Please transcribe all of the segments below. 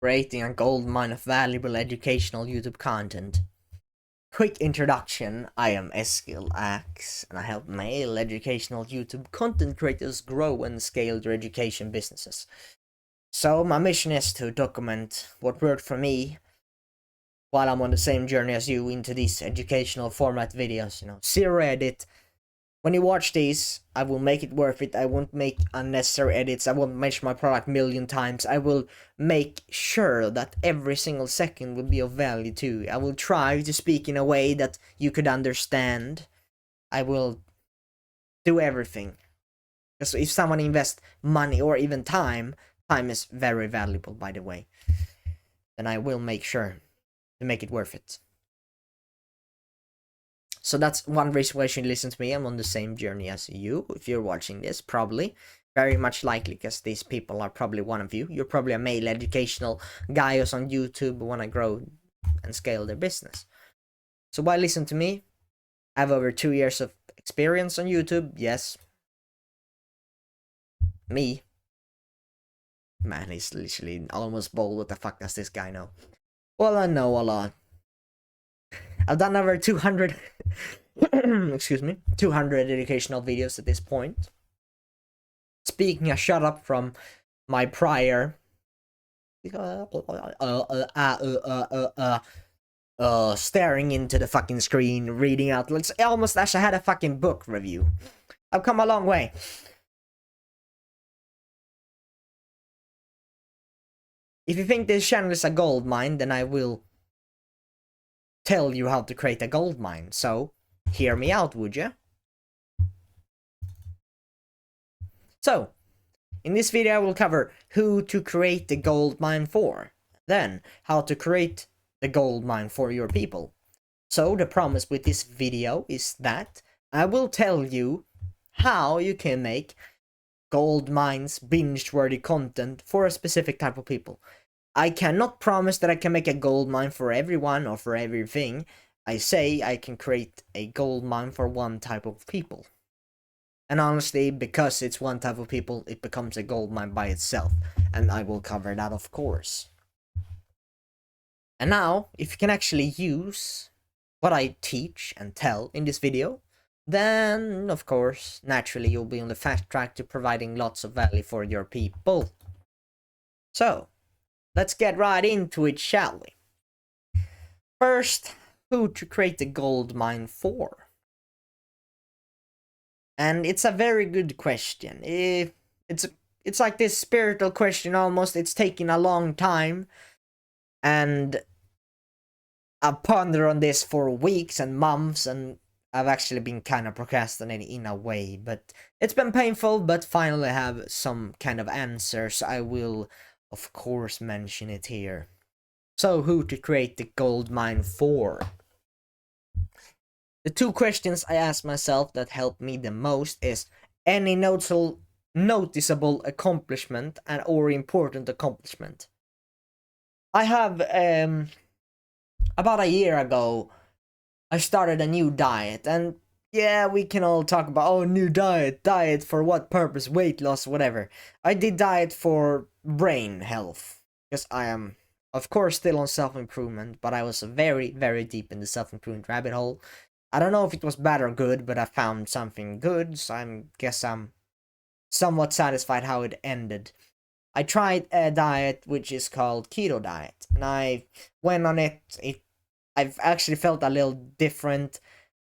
Creating a gold mine of valuable educational YouTube content. Quick introduction, I am Eskil Axe, and I help male educational YouTube content creators grow and scale their education businesses. So my mission is to document what worked for me while I'm on the same journey as you into these educational format videos, zero edit. When you watch these, I will make it worth it. I won't make unnecessary edits. I won't mention my product a million times. I will make sure that every single second will be of value to you. I will try to speak in a way that you could understand. I will do everything. Because if someone invests money or even time is very valuable, by the way, then I will make sure to make it worth it. So that's one reason why you should listen to me. I'm on the same journey as you. If you're watching this, probably. Very much likely, because these people are probably one of you. You're probably a male educational guy who's on YouTube who want to grow and scale their business. So why listen to me? I have over 2 years of experience on YouTube. Yes. Me. Man, he's literally almost bold. What the fuck does this guy know? Well, I know a lot. I've done over 200 excuse me, 200 educational videos at this point. Speaking, I shut up from my prior staring into the fucking screen, reading out. It's almost as I had a fucking book review. I've come a long way. If you think this channel is a gold mine, then I will tell you how to create a gold mine. So, hear me out, would you? So, in this video I will cover who to create the gold mine for, then how to create the gold mine for your people. So the promise with this video is that I will tell you how you can make gold mines binge-worthy content for a specific type of people. I cannot promise that I can make a gold mine for everyone or for everything. I say I can create a gold mine for one type of people. And honestly, because it's one type of people, it becomes a gold mine by itself. And I will cover that, of course. And now, if you can actually use what I teach and tell in this video, then, of course, naturally you'll be on the fast track to providing lots of value for your people. So, let's get right into it, shall we? First, who to create the gold mine for? And it's a very good question. It's like this spiritual question almost. It's taking a long time, and I've pondered on this for weeks and months, and I've actually been kind of procrastinating in a way, but it's been painful, but finally I have some kind of answers. I will, of course, mention it here. So, who to create the gold mine for? The two questions I ask myself that help me the most is any noticeable accomplishment and or important accomplishment. I have about a year ago I started a new diet, and yeah, we can all talk about new diet for what purpose, weight loss, whatever. I did diet for brain health because I am of course still on self-improvement, but I was very deep in the self-improvement rabbit hole. I don't know if it was bad or good, but I found something good, so I guess I'm somewhat satisfied how it ended. I tried a diet which is called keto diet, and I went on it. I've actually felt a little different.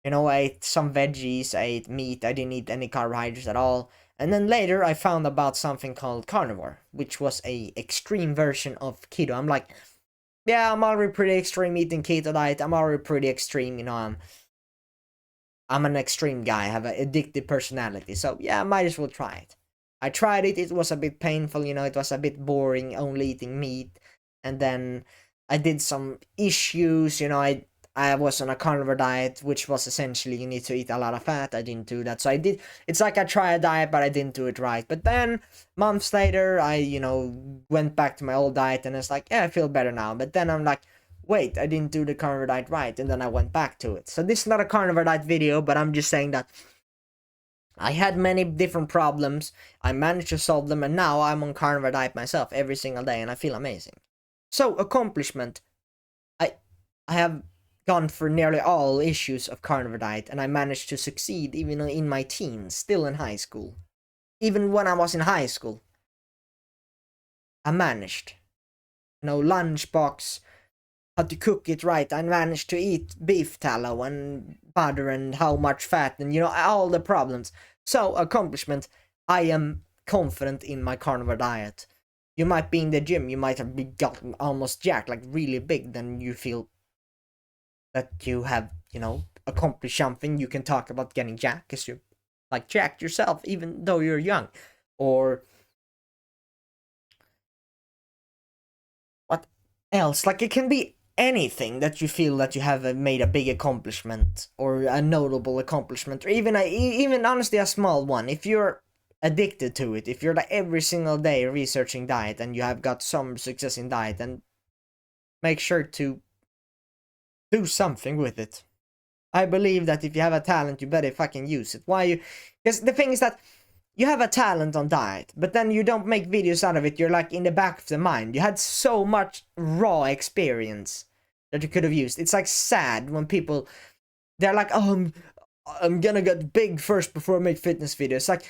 I ate some veggies, I ate meat, I didn't eat any carbohydrates at all. And then later I found about something called carnivore, which was a extreme version of keto. I'm like, yeah, I'm already pretty extreme eating keto diet. I'm already pretty extreme, I'm an extreme guy. I have an addictive personality. So yeah, I might as well try it. I tried it. It was a bit painful, it was a bit boring only eating meat. And then I did some issues, I was on a carnivore diet, which was essentially you need to eat a lot of fat. I didn't do that. So it's like I tried a diet, but I didn't do it right. But then months later, I, went back to my old diet, and it's like, yeah, I feel better now. But then I'm like, wait, I didn't do the carnivore diet right, and then I went back to it. So this is not a carnivore diet video, but I'm just saying that I had many different problems. I managed to solve them, and now I'm on carnivore diet myself every single day, and I feel amazing. So accomplishment. I I have gone through nearly all issues of carnivore diet, and I managed to succeed even in my teens, still in high school. Even when I was in high school, I managed. Lunchbox, how to cook it right. I managed to eat beef tallow and butter and how much fat and all the problems. So accomplishment. I am confident in my carnivore diet. You might be in the gym, you might have gotten almost jacked, like really big, then you feel that you have, accomplished something. You can talk about getting jacked because you're like jacked yourself, even though you're young. Or what else? Like it can be anything that you feel that you have made a big accomplishment or a notable accomplishment, or even honestly a small one. If you're addicted to it, if you're like every single day researching diet and you have got some success in diet, then make sure to do something with it. I believe that if you have a talent, you better fucking use it. Why you? Because the thing is that you have a talent on diet, but then you don't make videos out of it. You're like in the back of the mind. You had so much raw experience that you could have used. It's like sad when people they're like, "Oh, I'm gonna get big first before I make fitness videos." Like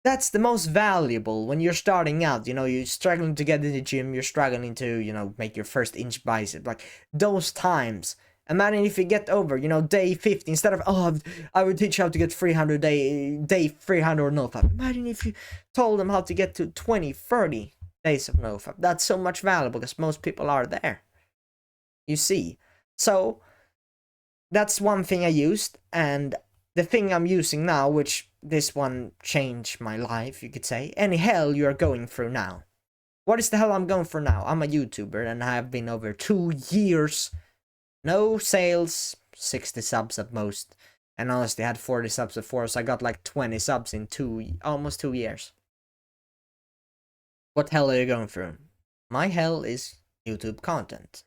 that's the most valuable when you're starting out. You're struggling to get in the gym. You're struggling to make your first inch bicep. Like those times. Imagine if you get over, day 50, instead of, I would teach you how to get 300 day 300 nofap. Imagine if you told them how to get to 20, 30 days of nofap. That's so much valuable because most people are there. You see. So, that's one thing I used, and the thing I'm using now, which this one changed my life, you could say. Any hell you're going through now. What is the hell I'm going for now? I'm a YouTuber and I have been over 2 years. No sales, 60 subs at most. And honestly, I had 40 subs before, so I got like 20 subs in almost 2 years. What hell are you going through? My hell is YouTube content.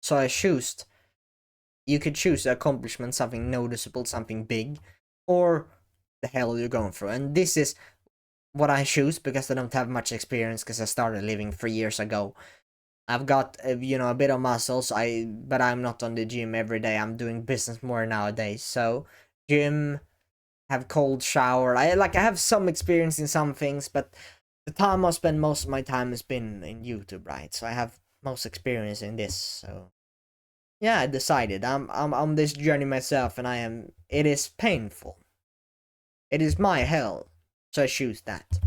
So you could choose accomplishment, something noticeable, something big, or the hell you're going through. And this is what I choose because I don't have much experience because I started living 3 years ago. I've got a bit of muscles. But I'm not on the gym every day. I'm doing business more nowadays. So gym, have cold shower. I have some experience in some things, but the time I spend most of my time has been in YouTube, right? So I have most experience in this. So yeah, I decided I'm on this journey myself, and It is painful. It is my hell. So I choose that.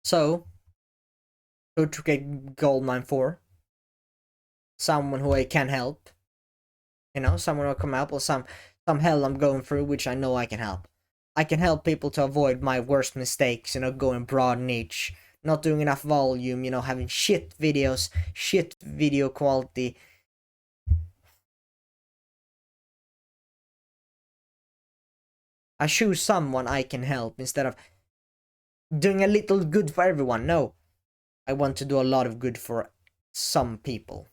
So who to get goldmine for? Someone who I can help. Someone will come up, or some hell I'm going through, which I know I can help. I can help people to avoid my worst mistakes, going broad niche, not doing enough volume, having shit videos, shit video quality. I choose someone I can help instead of doing a little good for everyone. No, I want to do a lot of good for some people.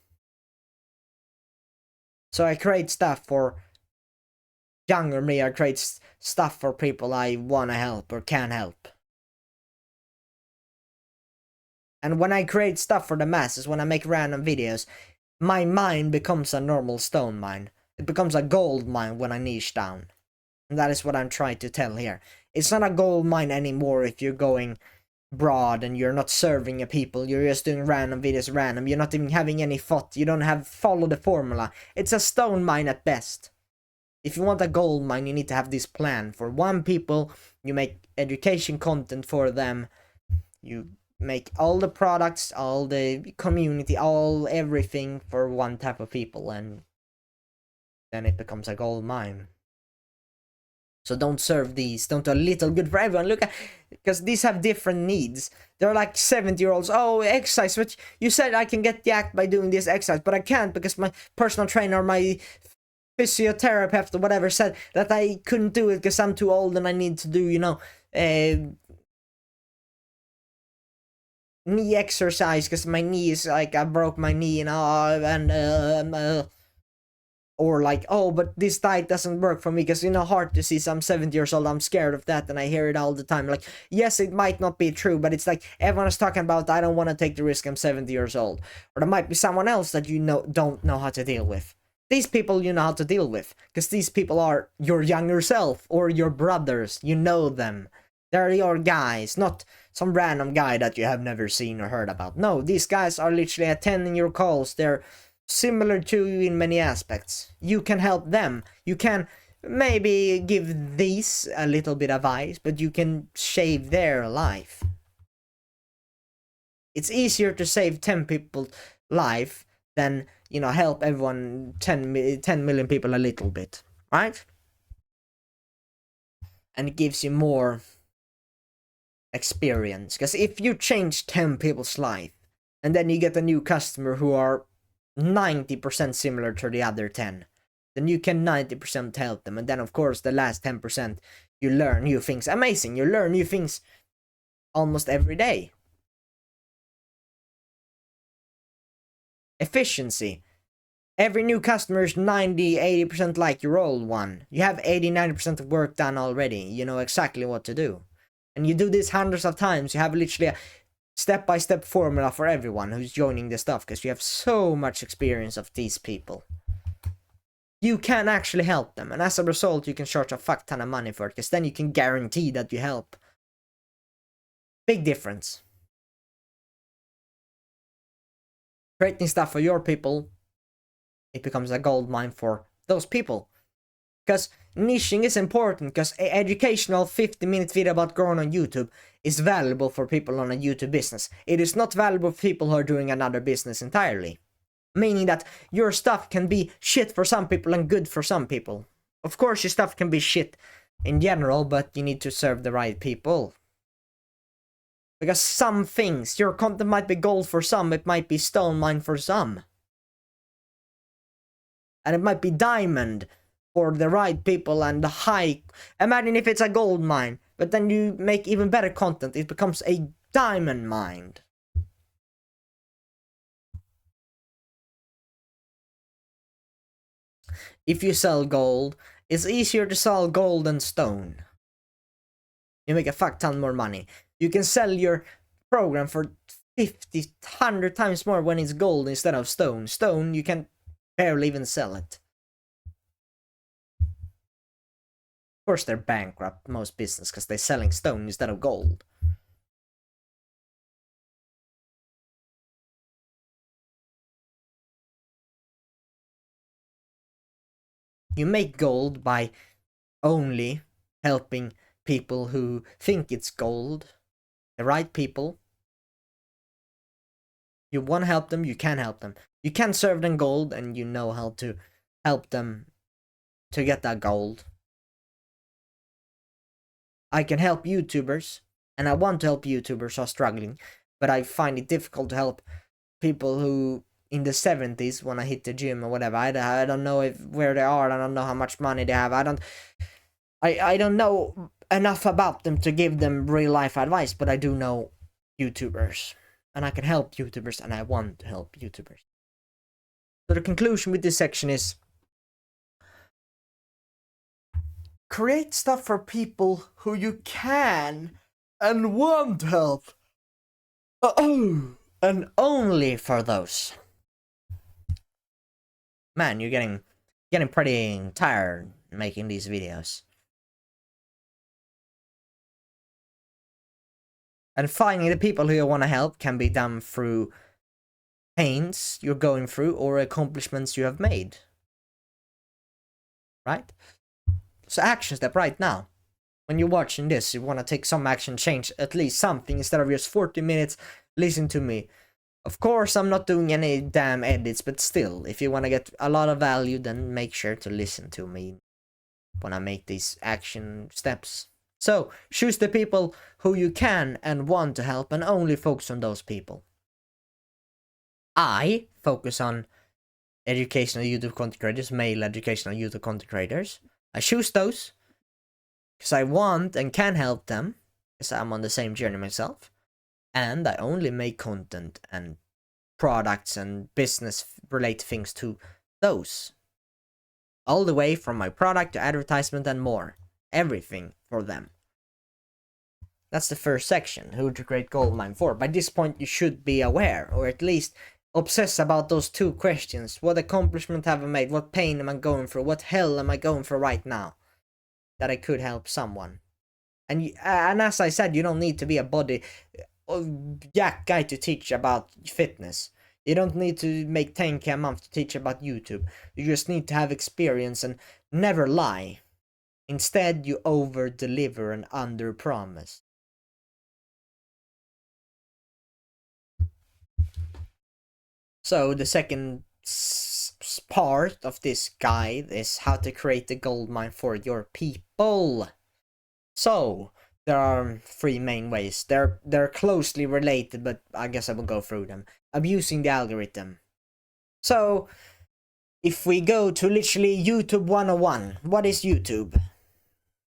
So I create stuff for younger me. I create stuff for people I want to help or can help. And when I create stuff for the masses, when I make random videos, my mine becomes a normal stone mine. It becomes a gold mine when I niche down. And that is what I'm trying to tell here. It's not a gold mine anymore if you're going broad and you're not serving a people. You're just doing random videos random. You're not even having any thought. You don't have follow the formula. It's a stone mine at best. If you want a gold mine, you need to have this plan. For one people, you make education content for them. You make all the products, all the community, all everything for one type of people, and then it becomes a gold mine. So don't serve these. Don't do a little good for everyone. Look at, because these have different needs. They're like 70-year-olds. Oh, exercise. But you said I can get jacked by doing this exercise, but I can't because my personal trainer, my physiotherapist or whatever said that I couldn't do it because I'm too old and I need to do, knee exercise because my knee is like I broke my knee and or like, oh, but this diet doesn't work for me, because heart disease, I'm 70 years old, I'm scared of that, and I hear it all the time. Like, yes, it might not be true, but it's like everyone is talking about, I don't want to take the risk, I'm 70 years old. Or there might be someone else that don't know how to deal with. These people you know how to deal with, because these people are your younger self or your brothers. You know them. They're your guys, not some random guy that you have never seen or heard about. No, these guys are literally attending your calls. They're similar to you in many aspects. You can help them. You can maybe give these a little bit of advice, but you can save their life. It's easier to save 10 people's life than, help everyone, 10 million people a little bit, right? And it gives you more experience. Because if you change 10 people's life, and then you get a new customer who are 90% similar to the other 10, then you can 90% help them. And then, of course, the last 10%, you learn new things. Amazing. You learn new things almost every day. Efficiency. Every new customer is 90-80% like your old one. You have 80-90% of work done already. You know exactly what to do. And you do this hundreds of times. You have literally a step-by-step formula for everyone who's joining the stuff, because you have so much experience of these people. You can actually help them, and as a result, you can charge a fuck ton of money for it, because then you can guarantee that you help. Big difference. Creating stuff for your people, it becomes a gold mine for those people. Because niching is important, because an educational 50-minute video about growing on YouTube is valuable for people on a YouTube business. It is not valuable for people who are doing another business entirely. Meaning that your stuff can be shit for some people and good for some people. Of course, your stuff can be shit in general, but you need to serve the right people. Because some things, your content might be gold for some, it might be stone mine for some. And it might be diamond for the right people and the high. Imagine if it's a gold mine, but then you make even better content, it becomes a diamond mine. If you sell gold, it's easier to sell gold than stone. You make a fuck ton more money. You can sell your program for 50, 100 times more when it's gold instead of stone. Stone, you can barely even sell it. Of course, they're bankrupt, most business, because they're selling stone instead of gold. You make gold by only helping people who think it's gold, the right people. You want to help them, you can help them. You can serve them gold, and you know how to help them to get that gold. I can help YouTubers, and I want to help YouTubers who are struggling, but I find it difficult to help people who in the 70s want to hit the gym or whatever. I don't know where they are. I don't know how much money they have. I don't know enough about them to give them real life advice, but I do know YouTubers, and I can help YouTubers, and I want to help YouTubers. So the conclusion with this section is create stuff for people who you can and want help. And only for those. Man, you're getting pretty tired making these videos. And finding the people who you want to help can be done through pains you're going through or accomplishments you have made. Right? So action step right now. When you're watching this, you want to take some action, change at least something instead of just 40 minutes, listen to me. Of course, I'm not doing any damn edits, but still, if you want to get a lot of value, then make sure to listen to me when I make these action steps. So, choose the people who you can and want to help, and only focus on those people. I focus on educational YouTube content creators, male educational YouTube content creators. I choose those because I want and can help them, because I'm on the same journey myself. And I only make content and products and business related things to those. all the way from my product to advertisement and more. Everything for them. That's the first section, who to create goldmine for. By this point, you should be aware, or at least obsess about those two questions. What accomplishment have I made? What pain am I going through? What hell am I going through right now? That I could help someone. And as I said, you don't need to be a body jack guy to teach about fitness. You don't need to make 10k a month to teach about YouTube. You just need to have experience and never lie. Instead, you over deliver and under promise. So the second part of this guide is how to create the goldmine for your people. So there are three main ways. They're closely related, but I guess I will go through them. Abusing the algorithm. So if we go to literally YouTube 101, what is YouTube?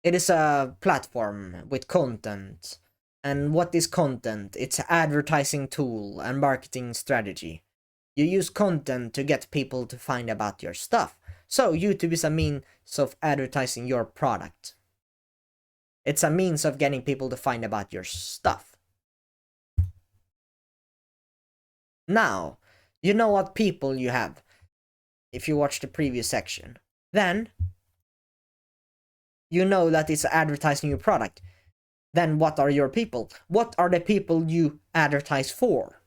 It is a platform with content. And what is content? It's an advertising tool and marketing strategy. You use content to get people to find about your stuff. So YouTube is a means of advertising your product. It's a means of getting people to find about your stuff. Now, you know what people you have if you watch the previous section. Then, you know that it's advertising your product. Then what are your people? What are the people you advertise for?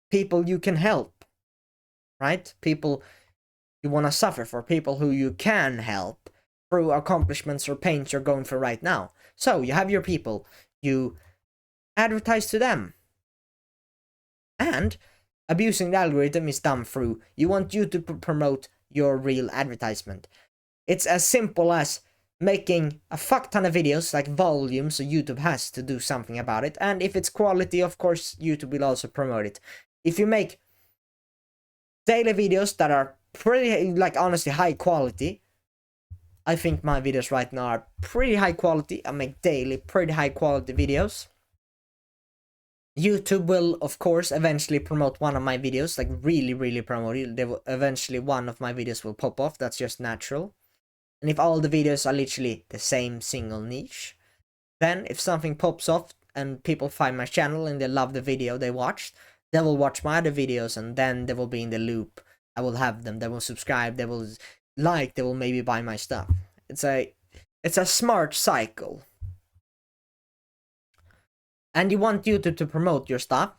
People you can help, right? People you want to suffer for, people who you can help through accomplishments or pains you're going through right now. So you have your people, you advertise to them. And abusing the algorithm is done through, you want you to promote your real advertisement. It's as simple as making a fuck ton of videos, like volume, so YouTube has to do something about it. And if it's quality, of course, YouTube will also promote it. If you make daily videos that are pretty, like, honestly high quality, I think my videos right now are pretty high quality. I make daily pretty high quality videos. YouTube will, of course, eventually promote one of my videos, like really promote it. They will, eventually one of my videos will pop off. That's just natural. And if all the videos are literally the same single niche, then if something pops off and people find my channel and they love the video they watched, they will watch my other videos and then they will be in the loop. I will have them, they will subscribe, they will like, they will maybe buy my stuff. It's a smart cycle. And you want YouTube to promote your stuff,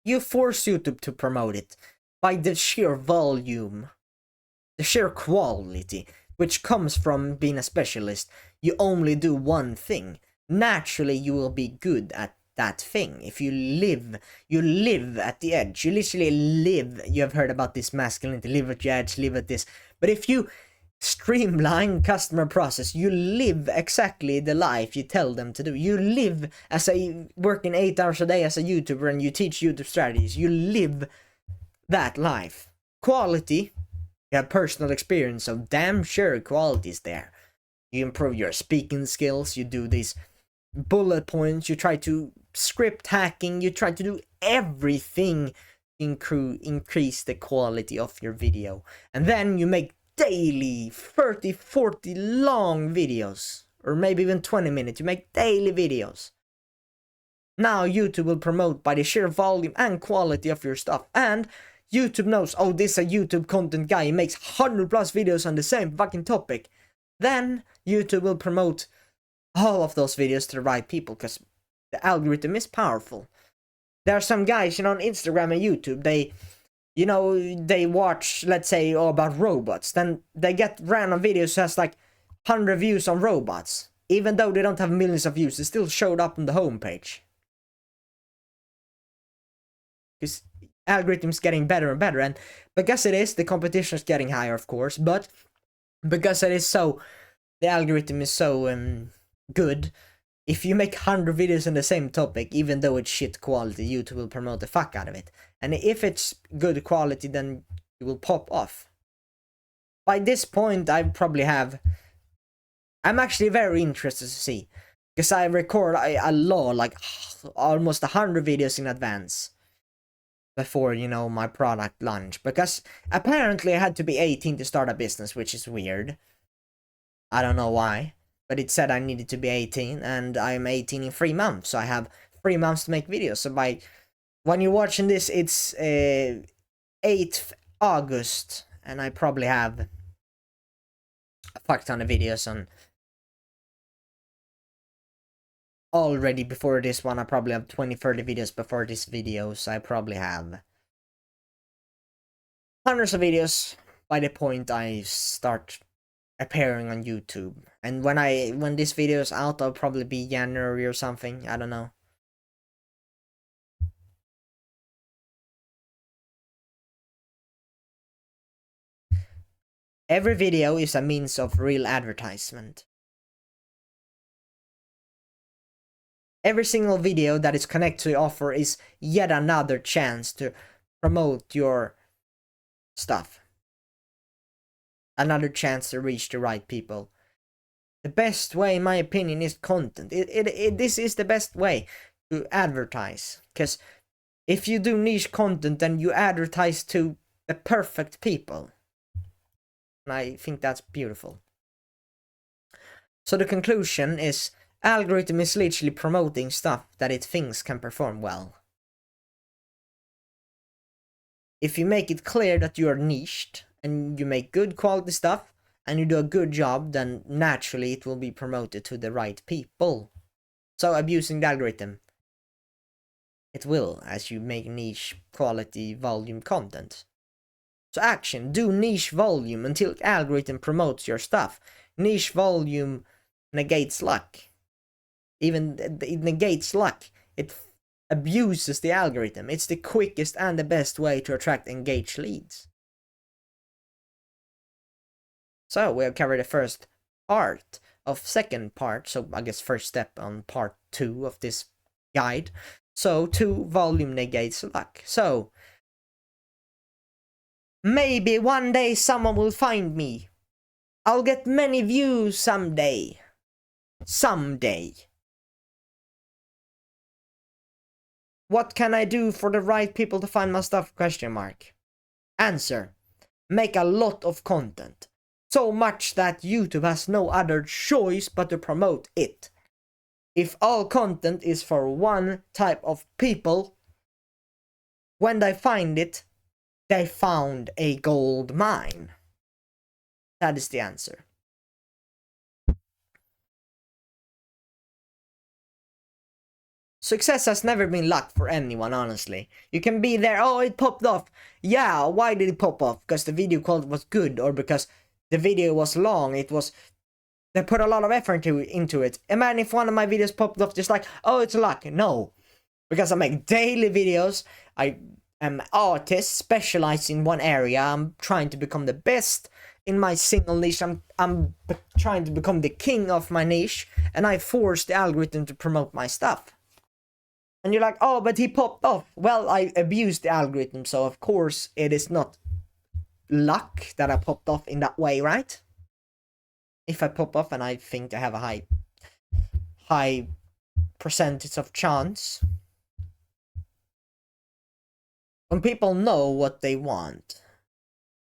you force YouTube to promote it by the sheer volume, the sheer quality, which comes from being a specialist. You only do one thing. Naturally, you will be good at that thing. If you live at the edge. You literally live. You have heard about this masculinity, live at the edge, live at this. But if you streamline customer process, you live exactly the life you tell them to do. You live as working 8 hours a day as a YouTuber and you teach YouTube strategies. You live that life. Quality, you have personal experience, so damn sure quality is there. You improve your speaking skills, you do these bullet points, you try to script hacking, you try to do everything increase the quality of your video. And then you make daily 30, 40 long videos, or maybe even 20 minutes. You make daily videos. Now YouTube will promote by the sheer volume and quality of your stuff. And YouTube knows, oh, this is a YouTube content guy, he makes 100 plus videos on the same fucking topic. Then YouTube will promote all of those videos to the right people, because the algorithm is powerful. There are some guys, on Instagram and YouTube, they watch, let's say, about robots. Then they get random videos that has like 100 views on robots. Even though they don't have millions of views, they still showed up on the homepage. Because algorithm's getting better and better, and because it is, the competition is getting higher, of course, but because it is so, the algorithm is so good, if you make 100 videos on the same topic, even though it's shit quality, YouTube will promote the fuck out of it. And if it's good quality, then it will pop off. By this point, I'm actually very interested to see, because I record a lot, like almost 100 videos in advance. before, you know, my product launch, because apparently I had to be 18 to start a business, which is weird. I don't know why, but it said I needed to be 18, and I'm 18 in 3 months, so I have 3 months to make videos. So by when you're watching this, it's 8th August, and I probably have a fuck ton of videos on already before this one. I probably have 20-30 videos before this video, so I probably have hundreds of videos by the point I start appearing on YouTube. And when this video is out, I'll probably be January or something. I don't know. Every video is a means of real advertisement. Every single video that is connected to your offer is yet another chance to promote your stuff. Another chance to reach the right people. The best way, in my opinion, is content. This is the best way to advertise. Because if you do niche content, then you advertise to the perfect people. And I think that's beautiful. So the conclusion is, algorithm is literally promoting stuff that it thinks can perform well. If you make it clear that you are niched, and you make good quality stuff, and you do a good job, then naturally it will be promoted to the right people. So abusing the algorithm, it will, as you make niche quality volume content. So action, do niche volume until the algorithm promotes your stuff. Niche volume negates luck. Even it negates luck. It abuses the algorithm. It's the quickest and the best way to attract engaged leads. So we have covered the first part of second part. So I guess first step on part 2 of this guide. So 2, volume negates luck. So maybe one day someone will find me. I'll get many views someday. Someday. What can I do for the right people to find my stuff? Question mark. Answer. Make a lot of content. So much that YouTube has no other choice but to promote it. If all content is for one type of people, when they find it, they found a gold mine. That is the answer. Success has never been luck for anyone, honestly. You can be there, oh, it popped off. Yeah, why did it pop off? Because the video quality was good, or because the video was long. They put a lot of effort into it. Imagine if one of my videos popped off just like, oh, it's luck. No. Because I make daily videos. I am an artist specialized in one area. I'm trying to become the best in my single niche. I'm trying to become the king of my niche. And I force the algorithm to promote my stuff. And you're like, oh, but he popped off. Well, I abused the algorithm. So, of course, it is not luck that I popped off in that way, right? If I pop off, and I think I have a high percentage of chance. When people know what they want,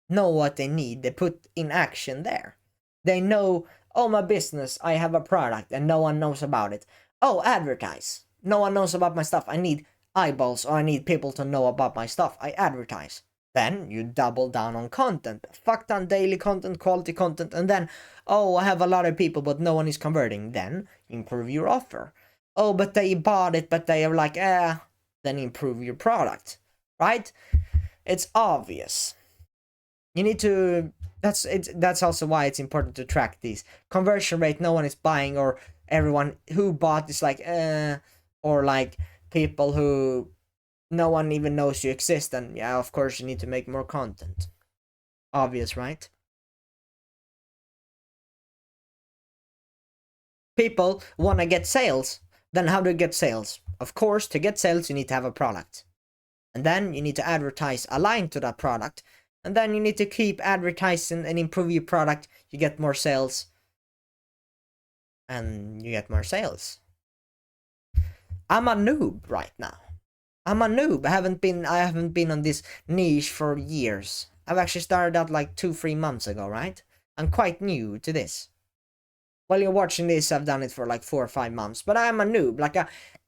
know what they need, they put in action there. They know, oh, my business, I have a product and no one knows about it. Oh, advertise. No one knows about my stuff. I need eyeballs, or I need people to know about my stuff. I advertise. Then you double down on content. Fuck down daily content, quality content, and then, oh, I have a lot of people, but no one is converting. Then improve your offer. Oh, but they bought it, but they are like, then improve your product. Right? It's obvious. You need to. That's also why it's important to track these. Conversion rate, no one is buying, or everyone who bought is like, or like people who no one even knows you exist, and yeah, of course you need to make more content. Obvious, right? People want to get sales. Then how do you get sales? Of course, to get sales, you need to have a product. And then you need to advertise aligned to that product. And then you need to keep advertising and improve your product. You get more sales. And you get more sales. I'm a noob right now. I'm a noob. I haven't been on this niche for years. I've actually started out like 2-3 months ago, right? I'm quite new to this. While you're watching this, I've done it for like 4 or 5 months, but I'm a noob. Like I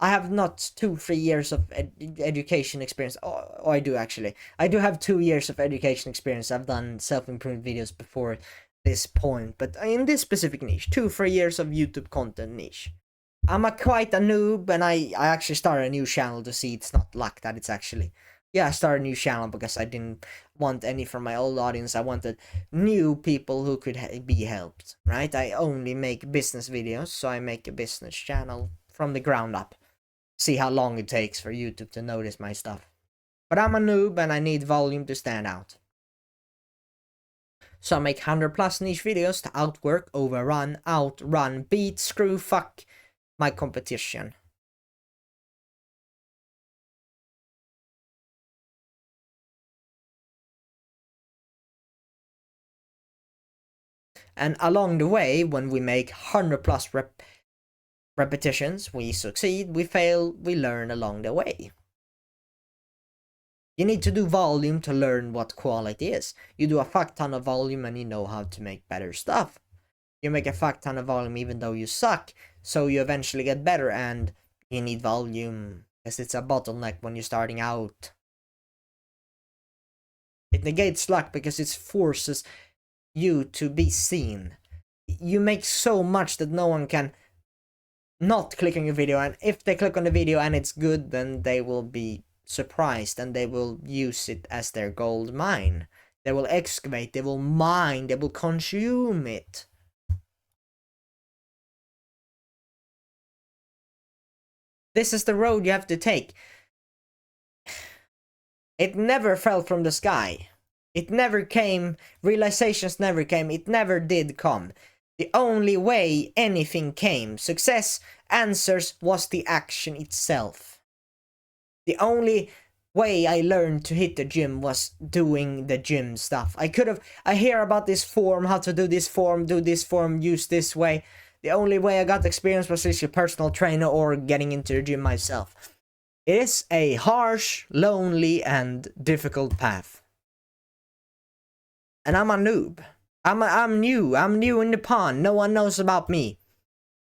have not 2-3 years of education experience. Oh, I do actually. I do have 2 years of education experience. I've done self-improvement videos before this point, but in this specific niche, 2-3 years of YouTube content niche. I'm quite a noob, and I actually started a new channel to see it's not luck that it's actually. Yeah, I started a new channel because I didn't want any from my old audience. I wanted new people who could be helped, right? I only make business videos, so I make a business channel from the ground up. See how long it takes for YouTube to notice my stuff. But I'm a noob and I need volume to stand out. So I make 100+ niche videos to outwork, overrun, outrun, beat, screw, fuck my competition. And along the way, when we make 100+ repetitions, we succeed, we fail, we learn along the way. You need to do volume to learn what quality is. You do a fuck ton of volume and you know how to make better stuff. You make a fuck ton of volume even though you suck, so you eventually get better, and you need volume because it's a bottleneck when you're starting out. It negates luck because it forces you to be seen. You make so much that no one can not click on your video, and if they click on the video and it's good, then they will be surprised and they will use it as their gold mine. They will excavate, they will mine, they will consume it. This is the road you have to take. It never fell from the sky. It never came, realizations never came, it never did come. The only way anything came, success, answers, was the action itself. The only way I learned to hit the gym was doing the gym stuff. I hear about this form, how to do this form, use this way. The only way I got experience was as a personal trainer or getting into the gym myself. It is a harsh, lonely, and difficult path. And I'm a noob. I'm new in the pond. No one knows about me.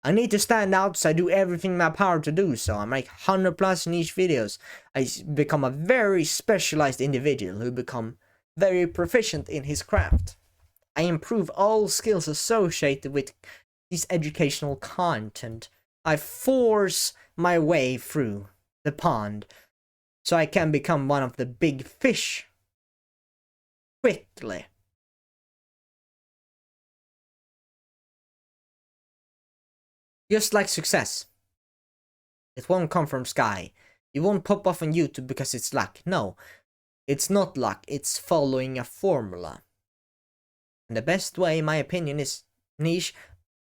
I need to stand out, so I do everything in my power to do so. I make 100+ niche videos. I become a very specialized individual who become very proficient in his craft. I improve all skills associated with this educational content. I force my way through the pond so I can become one of the big fish quickly. Just like success. It won't come from sky. It won't pop off on YouTube because it's luck. No, it's not luck. It's following a formula. And the best way, in my opinion, is niche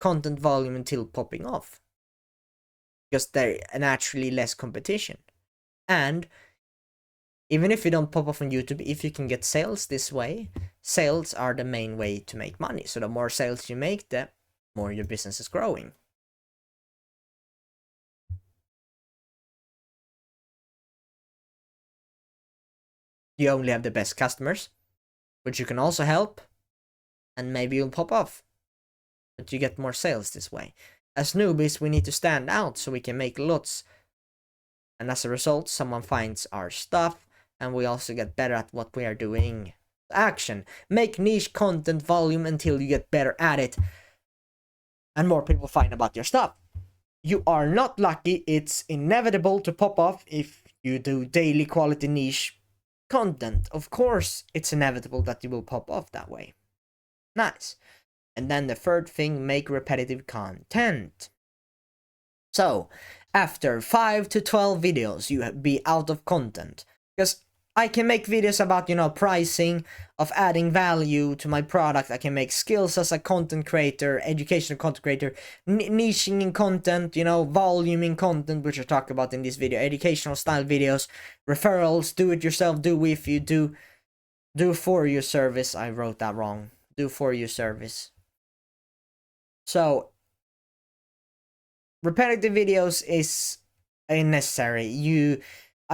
content volume until popping off. Because there's naturally less competition. And even if you don't pop off on YouTube, if you can get sales this way, sales are the main way to make money. So the more sales you make, the more your business is growing. You only have the best customers, which you can also help, and maybe you'll pop off. But you get more sales this way. As newbies, we need to stand out so we can make lots. And as a result, someone finds our stuff, and we also get better at what we are doing. Action. Make niche content volume until you get better at it, and more people find about your stuff. You are not lucky. It's inevitable to pop off if you do daily quality niche content. Of course, it's inevitable that you will pop off that way. Nice. And then the third thing, make repetitive content. So, after 5 to 12 videos, you be out of content. Because I can make videos about, pricing, of adding value to my product. I can make skills as a content creator, educational content creator, niching in content, volume in content, which I talk about in this video, educational style videos, referrals, do it yourself, do with you, do for your service. I wrote that wrong. Do for your service. So, repetitive videos is necessary.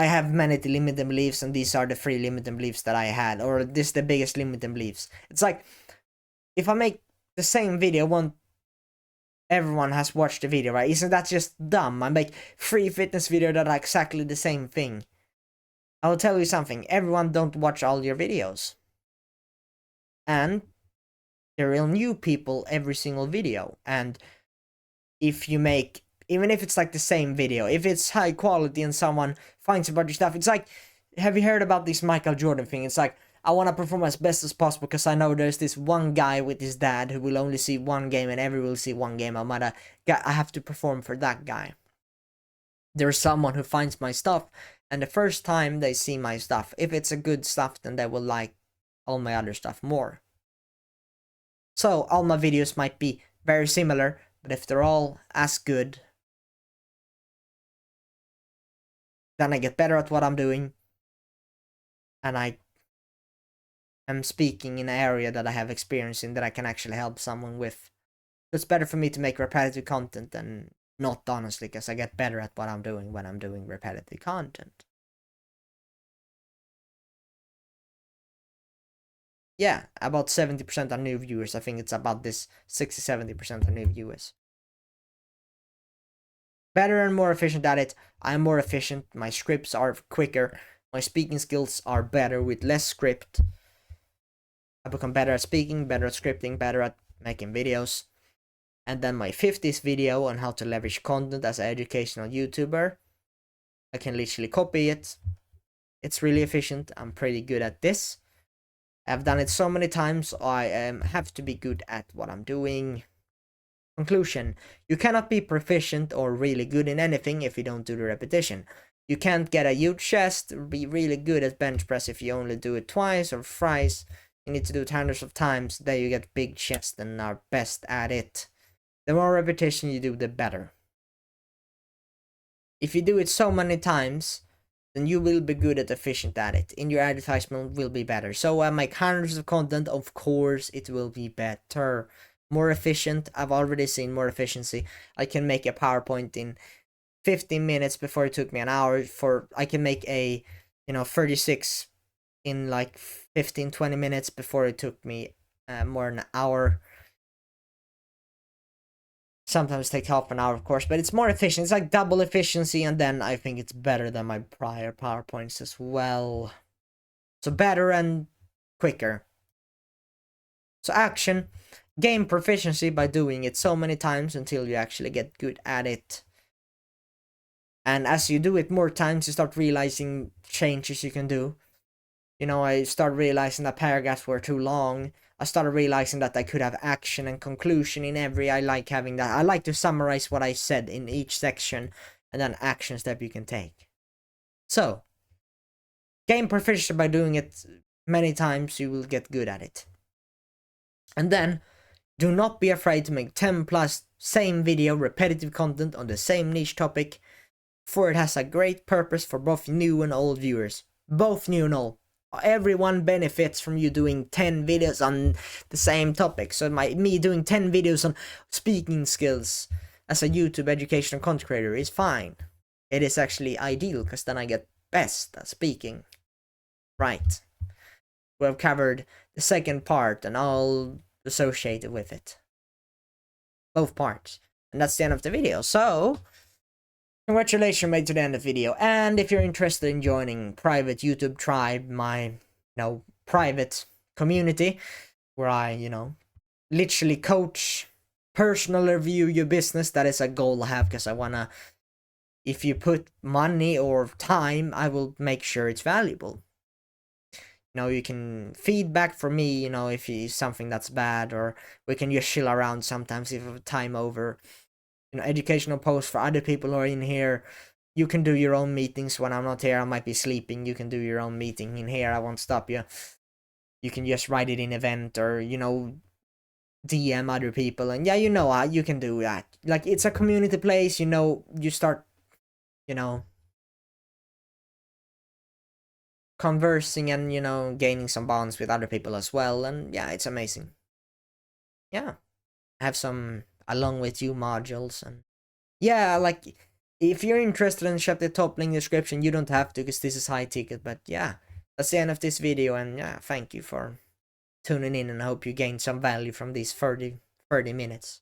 I have many limiting beliefs, and these are the 3 limiting beliefs that I had, or this is the biggest limiting beliefs. It's like, if I make the same video, everyone has watched the video, right? Isn't that just dumb? I make 3 fitness videos that are exactly the same thing. I will tell you something, everyone don't watch all your videos. And there are new people every single video, and if you make, even if it's like the same video, if it's high quality and someone finds about your stuff, it's like, have you heard about this Michael Jordan thing? It's like, I want to perform as best as possible because I know there's this one guy with his dad who will only see one game and everyone will see one game. I have to perform for that guy. There's someone who finds my stuff, and the first time they see my stuff, if it's a good stuff, then they will like all my other stuff more. So all my videos might be very similar, but if they're all as good, then I get better at what I'm doing, and I am speaking in an area that I have experience in that I can actually help someone with. It's better for me to make repetitive content than not, honestly, because I get better at what I'm doing when I'm doing repetitive content. Yeah, about 70% are new viewers. I think it's about this 60-70% are new viewers. Better and more efficient at it. I'm more efficient. My scripts are quicker. My speaking skills are better with less script. I become better at speaking, better at scripting, better at making videos. And then my 50th video on how to leverage content as an educational YouTuber. I can literally copy it. It's really efficient. I'm pretty good at this. I've done it so many times, I have to be good at what I'm doing. Conclusion: you cannot be proficient or really good in anything if you don't do the repetition. You can't get a huge chest or be really good at bench press if you only do it twice or thrice. You need to do it hundreds of times, then you get big chest and are best at it. The more repetition you do, the better. If you do it so many times, then you will be good and efficient at it, and your advertisement will be better. So I make hundreds of content, of course it will be better. More efficient, I've already seen more efficiency. I can make a PowerPoint in 15 minutes before it took me an hour. I can make a 36 in like 15-20 minutes before it took me more than an hour. Sometimes take half an hour, of course, but it's more efficient. It's like double efficiency, and then I think it's better than my prior PowerPoints as well. So better and quicker. So action, gain proficiency by doing it so many times until you actually get good at it. And as you do it more times, you start realizing changes you can do. I start realizing that paragraphs were too long. I started realizing that I could have action and conclusion in every. I like having that. I like to summarize what I said in each section and then action step you can take. So, gain proficiency by doing it many times, you will get good at it. And then, do not be afraid to make 10 plus same video repetitive content on the same niche topic, for it has a great purpose for both new and old viewers. Both new and old. Everyone benefits from you doing 10 videos on the same topic. So me doing 10 videos on speaking skills as a YouTube educational content creator is fine. It is actually ideal because then I get best at speaking. Right. We have covered the second part and all associated with it. Both parts. And that's the end of the video. So, congratulations, made to the end of the video. And if you're interested in joining private YouTube tribe, my private community, where I literally coach, personal review your business, that is a goal I have, because I wanna, if you put money or time, I will make sure it's valuable. You can feedback for me, if it's something that's bad, or we can just chill around sometimes if you have time over. Educational posts for other people who are in here. You can do your own meetings when I'm not here. I might be sleeping. You can do your own meeting in here. I won't stop you. You can just write it in event, or DM other people, and you can do that. Like, it's a community place. You start conversing and gaining some bonds with other people as well, and yeah, it's amazing. Yeah, I have some along with you modules, and yeah, like If you're interested in shop, the top link description. You don't have to, because this is high ticket. But yeah, that's the end of this video, and yeah, thank you for tuning in, and I hope you gained some value from these 30 minutes.